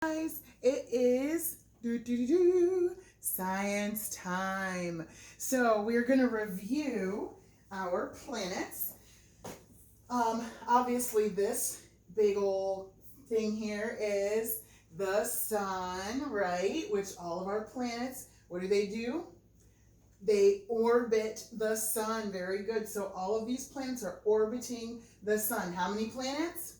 Guys, it is science time. So we're going to review our planets. Obviously this big old thing here is the sun, right? Which all of our planets, what do? They orbit the sun. Very good. So all of these planets are orbiting the sun. How many planets?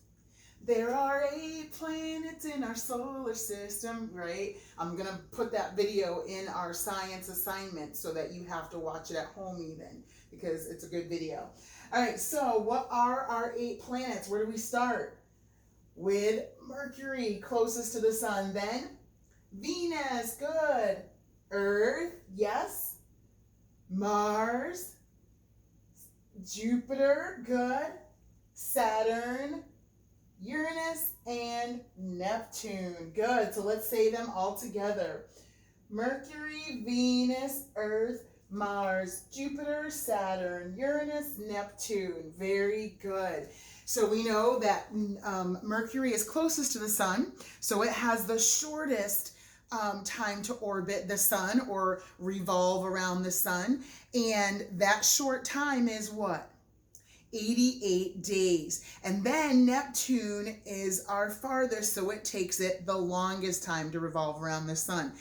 There are 8 planets in our solar system, right? I'm going to put that video in our science assignment so that you have to watch it at home even, because it's a good video. All right, so what are our 8 planets? Where do we start? With Mercury, closest to the sun. Then Venus, good. Earth, yes. Mars, Jupiter, good. Saturn, Uranus, and Neptune. Good. So let's say them all together. Mercury, Venus, Earth, Mars, Jupiter, Saturn, Uranus, Neptune. Very good. So we know that Mercury is closest to the sun, so it has the shortest time to orbit the sun or revolve around the sun. And that short time is what? 88 days. And then Neptune is our farthest, so it takes it the longest time to revolve around the sun.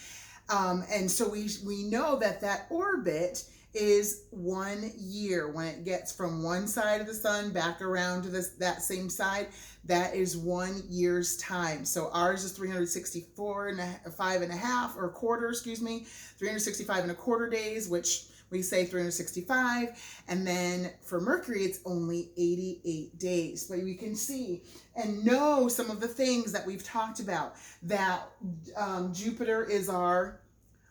And so we know that orbit is 1 year. When it gets from one side of the sun back around to that same side, that is 1 year's time. So ours is 365 and a half, or quarter, 365 and a quarter days, which we say 365, and then for Mercury, it's only 88 days. But we can see and know some of the things that we've talked about, that Jupiter is our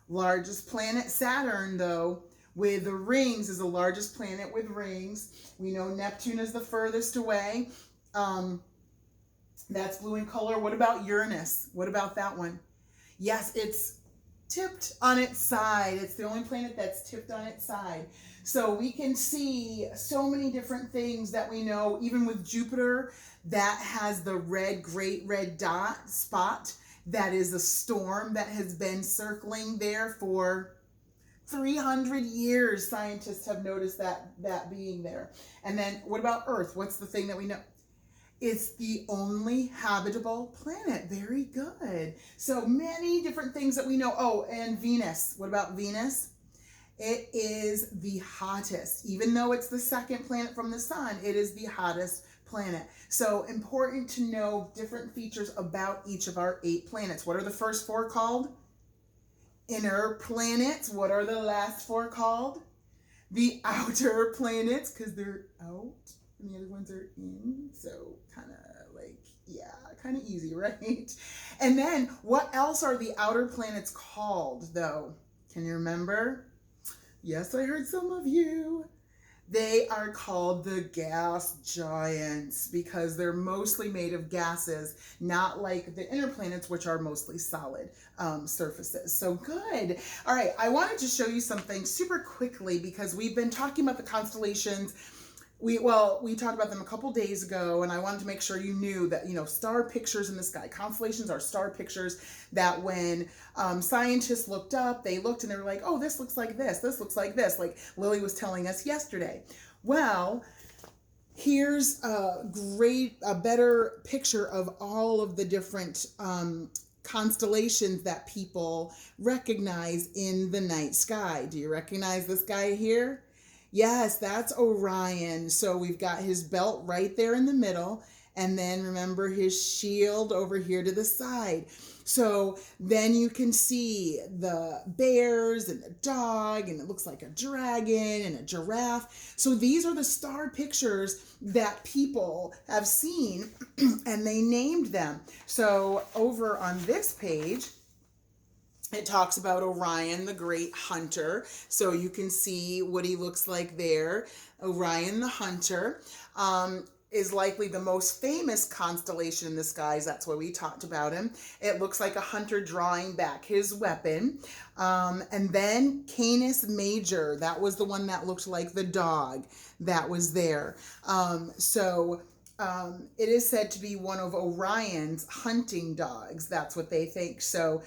largest planet. Saturn, though, with the rings, is the largest planet with rings. We know Neptune is the furthest away. That's blue in color. What about Uranus? What about that one? Yes, it's tipped on its side. It's the only planet that's tipped on its side. So we can see so many different things that we know. Even with Jupiter, that has the great red dot spot. That is a storm that has been circling there for 300 years. Scientists have noticed that being there. And then what about Earth? What's the thing that we know? It's the only habitable planet. Very good. So many different things that we know. Oh, and Venus. What about Venus? It is the hottest. Even though it's the second planet from the sun, it is the hottest planet. So important to know different features about each of our 8 planets. What are the first 4 called? Inner planets. What are the last 4 called? The outer planets, because they're out. And the other ones are in, so kind of easy, right? And then what else are the outer planets called, though? Can you remember? Yes, I heard some of you. They are called the gas giants because they're mostly made of gases, not like the inner planets, which are mostly solid surfaces. So good. All right, I wanted to show you something super quickly because we've been talking about the constellations. We talked about them a couple days ago, and I wanted to make sure you knew that, star pictures in the sky. Constellations are star pictures that when scientists looked up, they looked and they were like, oh, this looks like this looks like this, like Lily was telling us yesterday. Well, here's a better picture of all of the different constellations that people recognize in the night sky. Do you recognize this guy here? Yes, that's Orion. So we've got his belt right there in the middle. And then remember his shield over here to the side. So then you can see the bears and the dog, and it looks like a dragon and a giraffe. So these are the star pictures that people have seen and they named them. So over on this page, it talks about Orion, the great hunter. So you can see what he looks like there. Orion, the hunter, is likely the most famous constellation in the skies. That's why we talked about him. It looks like a hunter drawing back his weapon. And then Canis Major, that was the one that looked like the dog that was there. So it is said to be one of Orion's hunting dogs. That's what they think. So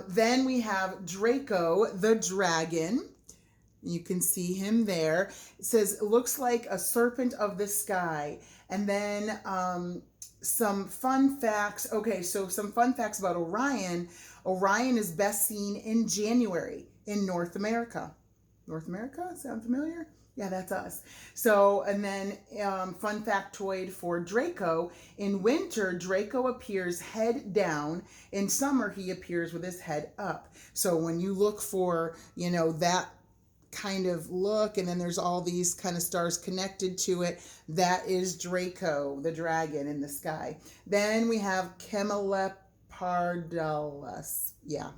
then we have Draco the dragon. You can see him there. It says, it looks like a serpent of the sky. And then some fun facts. Okay, so some fun facts about Orion. Orion is best seen in January in North America. North America? Sound familiar? Yeah, that's us. So, and then fun factoid for Draco. In winter, Draco appears head down. In summer, he appears with his head up. So when you look for, you know, that kind of look, and then there's all these kind of stars connected to it, that is Draco, the dragon in the sky. Then we have Camelopardalis. Yeah.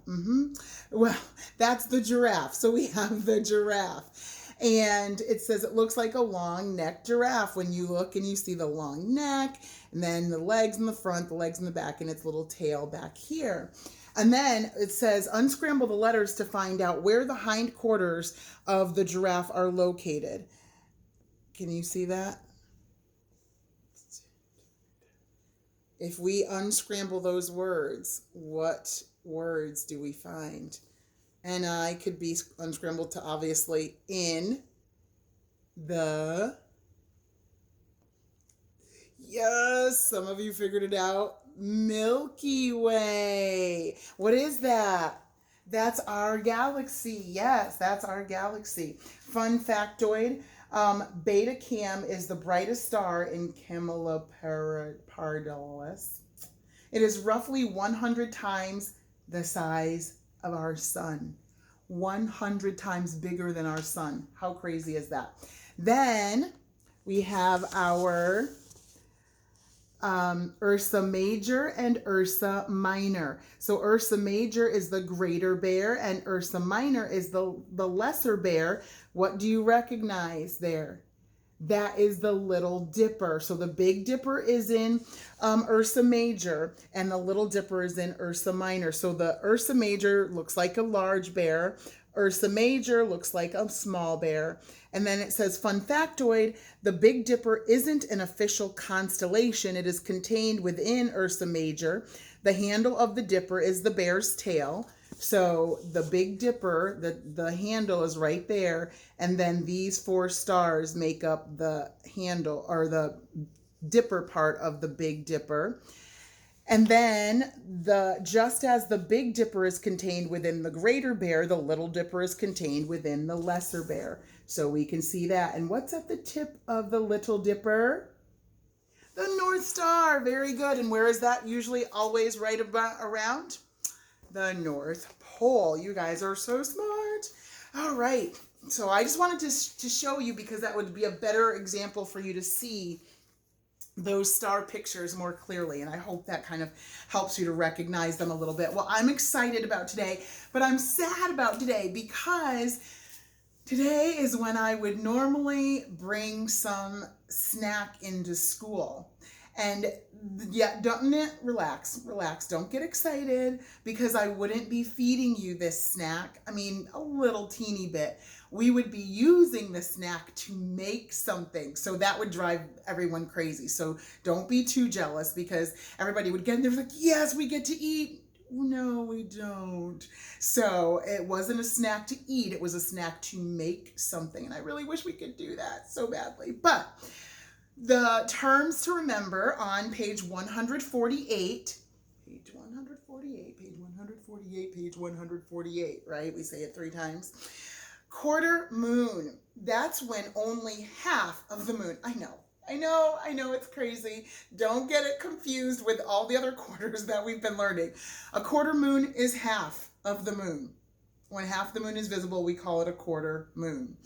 Well, that's the giraffe. So we have the giraffe. And it says it looks like a long-necked giraffe when you look and you see the long neck, and then the legs in the front, the legs in the back, and its little tail back here. And then it says, unscramble the letters to find out where the hindquarters of the giraffe are located. Can you see that? If we unscramble those words, what words do we find? NI could be unscrambled to obviously in the... Yes, some of you figured it out. Milky Way. What is that? That's our galaxy. Yes, that's our galaxy. Fun factoid, Beta Cam is the brightest star in Camelopardalis. It is roughly 100 times the size of our sun. 100 times bigger than our sun. How crazy is that? Then we have our Ursa Major and Ursa Minor. So Ursa Major is the greater bear and Ursa Minor is the lesser bear. What do you recognize there? That is the Little Dipper. So the Big Dipper is in Ursa Major and the Little Dipper is in Ursa Minor. So the Ursa Major looks like a large bear. Ursa Major looks like a small bear. And then it says, fun factoid, the Big Dipper isn't an official constellation. It is contained within Ursa Major. The handle of the Dipper is the bear's tail. So the Big Dipper, the handle is right there. And then these 4 stars make up the handle or the Dipper part of the Big Dipper. And then just as the Big Dipper is contained within the greater bear, the Little Dipper is contained within the lesser bear. So we can see that. And what's at the tip of the Little Dipper? The North Star. Very good. And where is that usually always right about around? The North Pole. You guys are so smart. All right. So I just wanted to show you because that would be a better example for you to see those star pictures more clearly. And I hope that kind of helps you to recognize them a little bit. Well, I'm excited about today, but I'm sad about today because today is when I would normally bring some snack into school. And yeah, relax, don't get excited because I wouldn't be feeding you this snack. I mean, a little teeny bit. We would be using the snack to make something. So that would drive everyone crazy. So don't be too jealous because everybody would get in there like, yes, we get to eat. No, we don't. So it wasn't a snack to eat. It was a snack to make something. And I really wish we could do that so badly. But the terms to remember on page 148, page 148, page 148, page 148, right? We say it 3 times. Quarter moon. That's when only half of the moon. I know it's crazy. Don't get it confused with all the other quarters that we've been learning. A quarter moon is half of the moon. When half the moon is visible, we call it a quarter moon.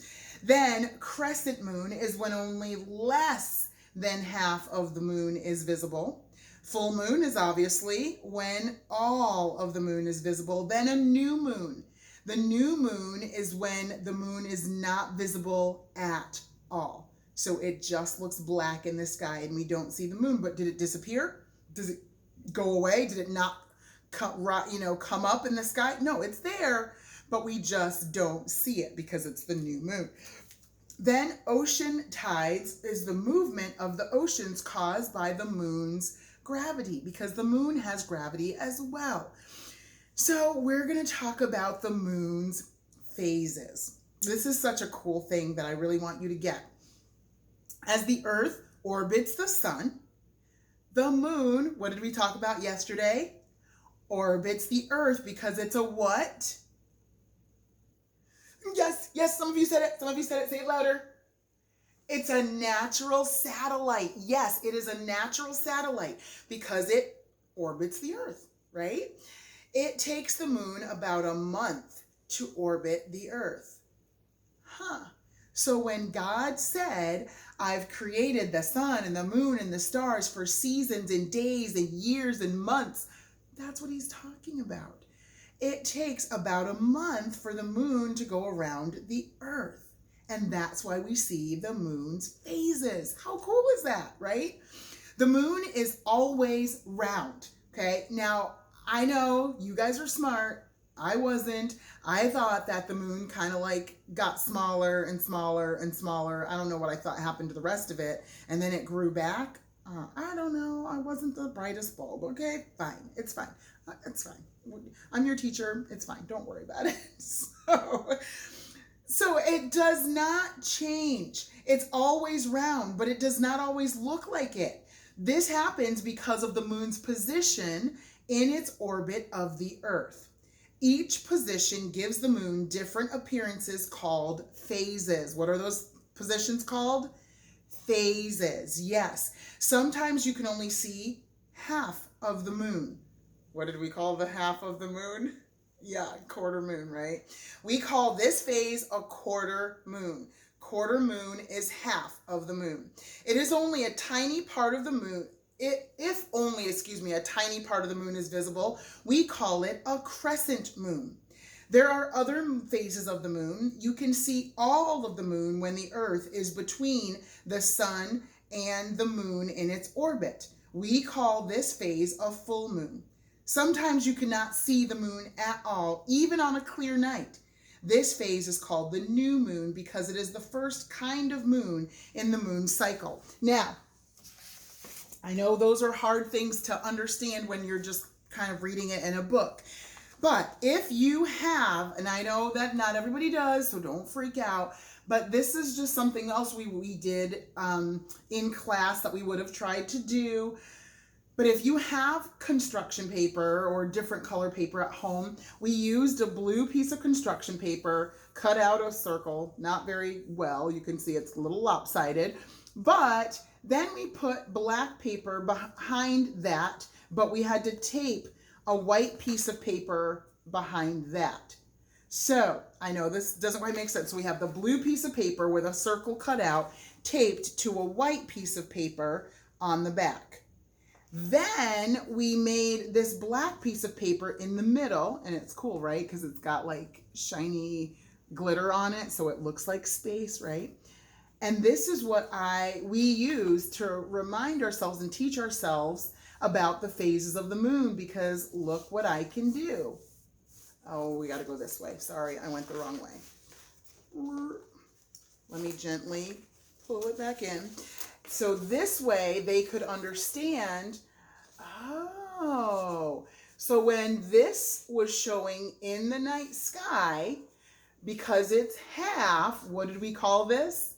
Then crescent moon is when only less than half of the moon is visible. Full moon is obviously when all of the moon is visible. Then a new moon. The new moon is when the moon is not visible at all. So it just looks black in the sky and we don't see the moon. But did it disappear? Does it go away? Did it not come up in the sky? No, it's there, but we just don't see it because it's the new moon. Then ocean tides is the movement of the oceans caused by the moon's gravity, because the moon has gravity as well. So we're going to talk about the moon's phases. This is such a cool thing that I really want you to get. As the Earth orbits the sun, the moon, what did we talk about yesterday? Orbits the Earth because it's a what? Yes, some of you said it. Say it louder. It's a natural satellite. Yes, it is a natural satellite because it orbits the Earth, right? It takes the moon about a month to orbit the Earth. So when God said, I've created the sun and the moon and the stars for seasons and days and years and months, that's what he's talking about. It takes about a month for the moon to go around the Earth. And that's why we see the moon's phases. How cool is that, right? The moon is always round, okay? Now, I know you guys are smart. I wasn't. I thought that the moon kind of like got smaller and smaller and smaller. I don't know what I thought happened to the rest of it. And then it grew back. I don't know. I wasn't the brightest bulb. Okay, fine. It's fine. It's fine. I'm your teacher. It's fine. Don't worry about it. So it does not change. It's always round, but it does not always look like it. This happens because of the moon's position in its orbit of the Earth. Each position gives the moon different appearances called phases. What are those positions called? Phases, yes. Sometimes you can only see half of the moon. What did we call the half of the moon? Yeah, quarter moon, right? We call this phase a quarter moon. Quarter moon is half of the moon. It is only a tiny part of the moon. If only a tiny part of the moon is visible, we call it a crescent moon. There are other phases of the moon. You can see all of the moon when the Earth is between the sun and the moon in its orbit. We call this phase a full moon. Sometimes you cannot see the moon at all, even on a clear night. This phase is called the new moon because it is the first kind of moon in the moon cycle. Now, I know those are hard things to understand when you're just kind of reading it in a book. But if you have, and I know that not everybody does, so don't freak out, but this is just something else we did in class that we would have tried to do. But if you have construction paper or different color paper at home, we used a blue piece of construction paper, cut out a circle, not very well. You can see it's a little lopsided. But then we put black paper behind that, but we had to tape a white piece of paper behind that. So I know this doesn't quite make sense. So we have the blue piece of paper with a circle cut out, taped to a white piece of paper on the back. Then we made this black piece of paper in the middle, and it's cool, right? Because it's got like shiny glitter on it, so it looks like space, right? And this is what we use to remind ourselves and teach ourselves about the phases of the moon, because look what I can do. Oh, we got to go this way. Sorry, I went the wrong way. Let me gently pull it back in. So this way they could understand, oh, so when this was showing in the night sky, because it's half, what did we call this?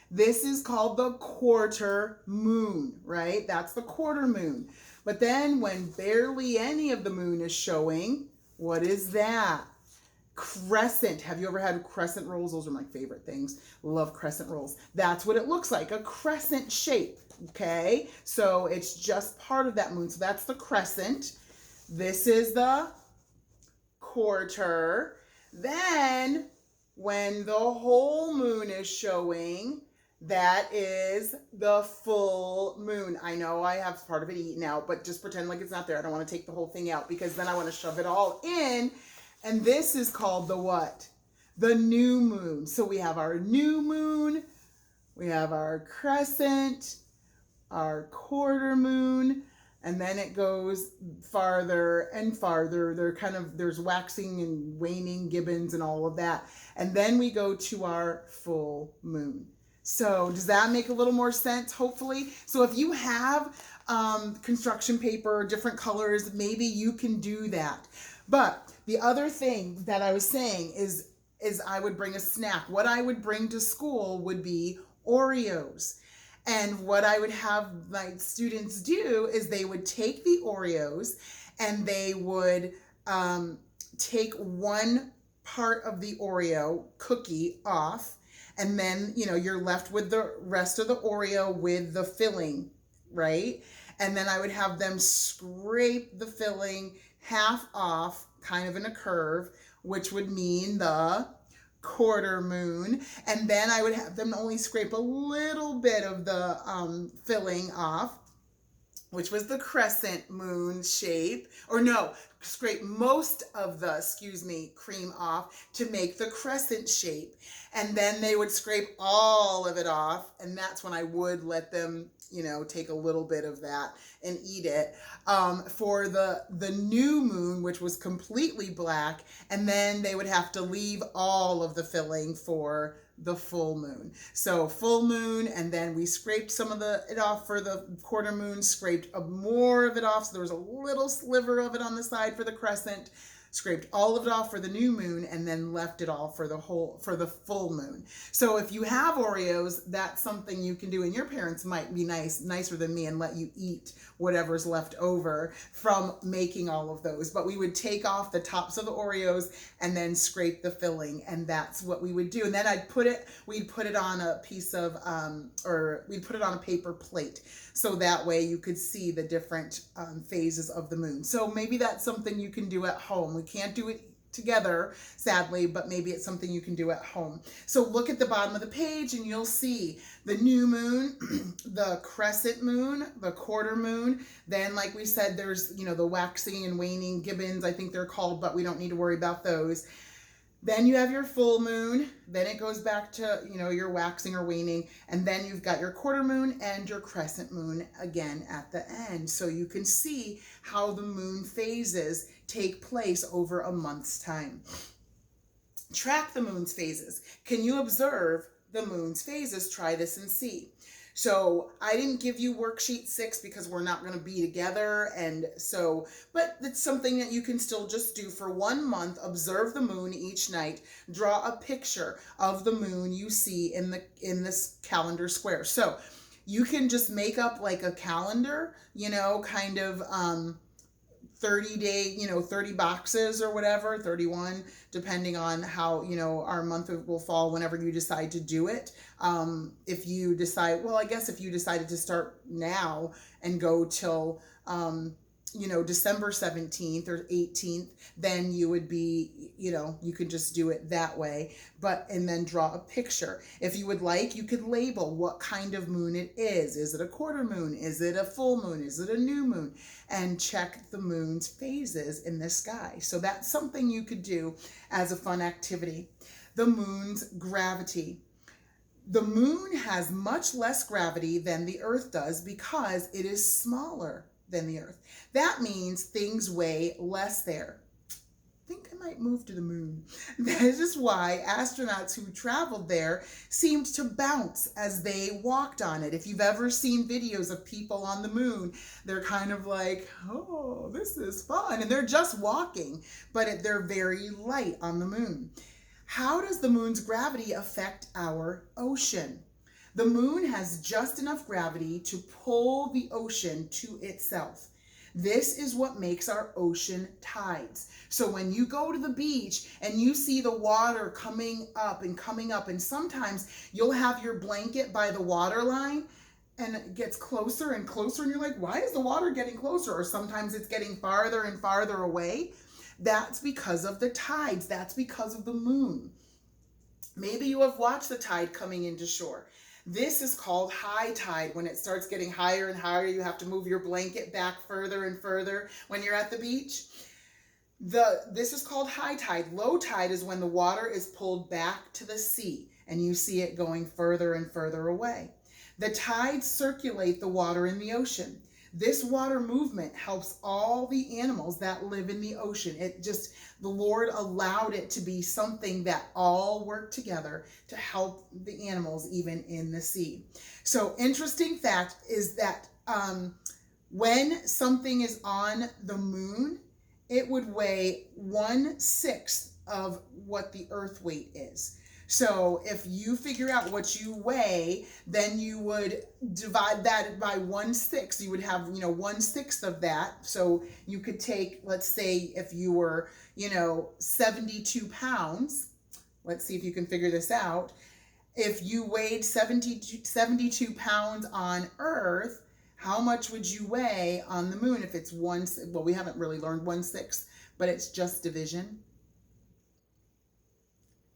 This is called the quarter moon, right? That's the quarter moon. But then when barely any of the moon is showing, what is that? Crescent. Have you ever had crescent rolls? Those are my favorite things. Love crescent rolls. That's what it looks like, a crescent shape, okay? So it's just part of that moon. So that's the crescent. This is the quarter. Then when the whole moon is showing, that is the full moon. I know I have part of it eaten out, but just pretend like it's not there. I don't want to take the whole thing out because then I want to shove it all in. And this is called the what? The new moon. So we have our new moon, we have our crescent, our quarter moon, and then it goes farther and farther. There's waxing and waning gibbons and all of that. And then we go to our full moon. So does that make a little more sense, hopefully? So if you have construction paper, different colors, maybe you can do that. But the other thing that I was saying is I would bring a snack. What I would bring to school would be Oreos. And what I would have my students do is they would take the Oreos and they would take one part of the Oreo cookie off, and then, you're left with the rest of the Oreo with the filling, right? And then I would have them scrape the filling half off, kind of in a curve, which would mean the quarter moon. And then I would have them only scrape a little bit of the filling off, which was the crescent moon shape. Or no, scrape most of the, cream off to make the crescent shape. And then they would scrape all of it off. And that's when I would let them, take a little bit of that and eat it. For the new moon, which was completely black, and then they would have to leave all of the filling for the full moon. So full moon, and then we scraped some of it off for the quarter moon, scraped more of it off, so there was a little sliver of it on the side for the crescent, scraped all of it off for the new moon, and then left it all for the full moon. So if you have Oreos, that's something you can do, and your parents might be nicer than me and let you eat whatever's left over from making all of those. But we would take off the tops of the Oreos and then scrape the filling, and that's what we would do. And then we'd put it on a piece of, we'd put it on a paper plate, so that way you could see the different phases of the moon. So maybe that's something you can do at home. We can't do it together, sadly, but maybe it's something you can do at home. So look at the bottom of the page and you'll see the new moon, the crescent moon, the quarter moon. Then, like we said, there's, the waxing and waning gibbons, I think they're called, but we don't need to worry about those. Then you have your full moon, then it goes back to, your waxing or waning, and then you've got your quarter moon and your crescent moon again at the end. So you can see how the moon phases take place over a month's time. Track the moon's phases. Can you observe the moon's phases? Try this and see. So I didn't give you worksheet 6 because we're not going to be together, but it's something that you can still just do for 1 month. Observe the moon each night. Draw a picture of the moon you see in this calendar square. So you can just make up like a calendar, 30-day, 30 boxes or whatever, 31, depending on how, our month will fall whenever you decide to do it. If you decide, if you decided to start now and go till, December 17th or 18th, then you would be, you could just do it that way, and then draw a picture. If you would like, you could label what kind of moon it is. Is it a quarter moon? Is it a full moon? Is it a new moon? And check the moon's phases in the sky. So that's something you could do as a fun activity. The moon's gravity. The moon has much less gravity than the Earth does because it is smaller than the Earth. That means things weigh less there. I think I might move to the moon. This is why astronauts who traveled there seemed to bounce as they walked on it. If you've ever seen videos of people on the moon, they're kind of like, oh, this is fun. And they're just walking, but they're very light on the moon. How does the moon's gravity affect our ocean? The moon has just enough gravity to pull the ocean to itself. This is what makes our ocean tides. So when you go to the beach and you see the water coming up, and sometimes you'll have your blanket by the water line and it gets closer and closer and you're like, why is the water getting closer? Or sometimes it's getting farther and farther away. That's because of the tides. That's because of the moon. Maybe you have watched the tide coming into shore. This is called high tide. When it starts getting higher and higher, you have to move your blanket back further and further when you're at the beach. This is called high tide. Low tide is when the water is pulled back to the sea and you see it going further and further away. The tides circulate the water in the ocean. This water movement helps all the animals that live in the ocean. The Lord allowed it to be something that all work together to help the animals even in the sea. So interesting fact is that when something is on the moon, it would weigh 1/6 of what the Earth weight is. So if you figure out what you weigh, then you would divide that by 1/6. You would have, 1/6 of that. So you could take, let's say if you were, 72 pounds, let's see if you can figure this out. If you weighed 72 pounds on Earth, how much would you weigh on the moon if it's well, we haven't really learned 1/6, but it's just division.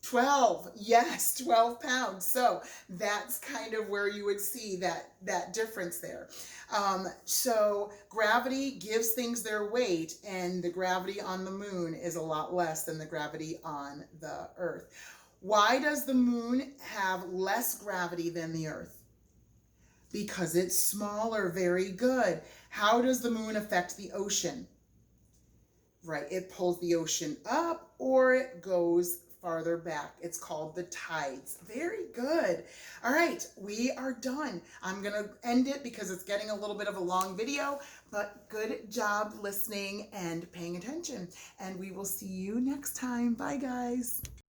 12, yes, 12 pounds. So that's kind of where you would see that difference there. So gravity gives things their weight, and the gravity on the moon is a lot less than the gravity on the Earth. Why does the moon have less gravity than the Earth? Because it's smaller. Very good. How does the moon affect the ocean? Right, it pulls the ocean up or it goes farther back. It's called the tides. Very good. All right, we are done. I'm going to end it because it's getting a little bit of a long video, but good job listening and paying attention. And we will see you next time. Bye, guys.